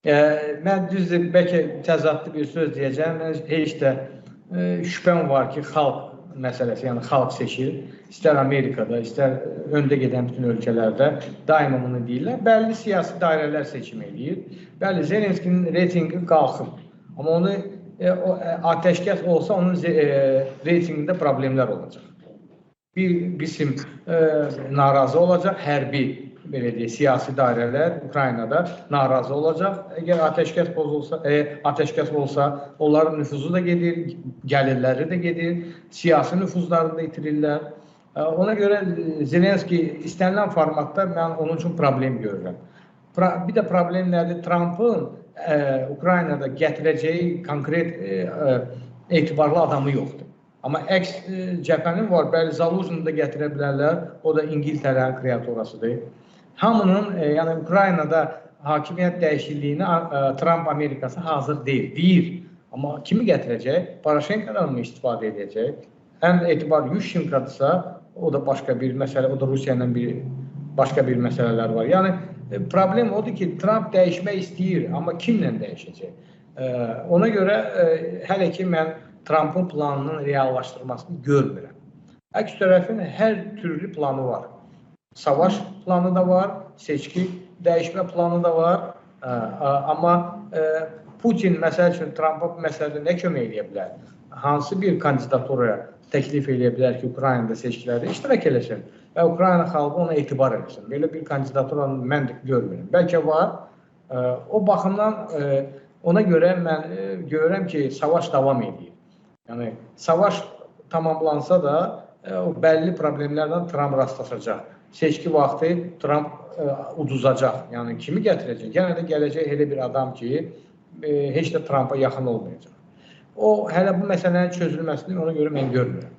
Mən düzdür, bəlkə təzadlı bir söz deyəcəm. Mən heç də şübhəm var ki, xalq məsələsi, yəni xalq seçir. İstər Amerikada, istər öndə gedən bütün ölkələrdə daima bunu deyirlər. Bəlli siyasi dairələr seçim edir. Bəli, Zelenskinin reytingi qalxıb. Amma onu atəşkəs olsa onun reytingində problemlər olacaq. Bir qism narazı olacaq, hərbi belə deyək, siyasi dairələr Ukraynada narazı olacaq. Əgər atəşkəs pozulsa, atəşkəs olsa, onların nüfuzu da gedir, gəlirləri də gedir, siyasi nüfuzlarını da itirirlər. Ona görə Zelenski istənilən formatda mən onun üçün problem görürəm. Bir də problem nədir? Trumpın Ukraynada gətirəcəyi konkret etibarlı adamı yoxdur. Amma əks cəbhənin var, bəli, Zaluzunu da gətirə bilərlər, o da İngiltərənin kreatorasıdır. Hamının, yəni Ukraynada hakimiyyət dəyişikliğine Trump Amerikası hazır deyil. Amma kimi gətirəcək? Poroshenko'dan mı istifadə edəcək? Həm də etibar Yushchenka'dırsa, o da başqa bir məsələ, o da Rusiya ilə başqa bir məsələlər var. Yəni, problem odur ki, Trump dəyişmək istəyir, amma kimlə dəyişəcək? Ona görə hələ ki, mən Trump'ın planının reallaşdırmasını görmürəm. Əks tərəfin hər türlü planı var. Savaş planı da var, seçki dəyişmə planı da var. Amma Putin məsəl üçün Trump'a bu məsələdə nə kömək edə bilər? Hansı bir kandidaturaya təklif edə bilər ki, Ukraynada seçkilərdə iştirak eləsin və Ukrayna xalqı ona etibar etsin. Belə bir kandidaturanı mən görmürəm. Bəlkə var. O baxımdan ona görə mən görürəm ki, savaş davam edir. Yəni, savaş tamamlansa da bəlli problemlərdən Trump rastlaşacaq. Seçki vaxtı Trump uduzacaq. Yəni, kimi gətirəcək? Yenə də gələcək elə bir adam ki, heç də Trump'a yaxın olmayacaq. O, hələ bu məsələnin çözülməsini ona görə mən görmürəm.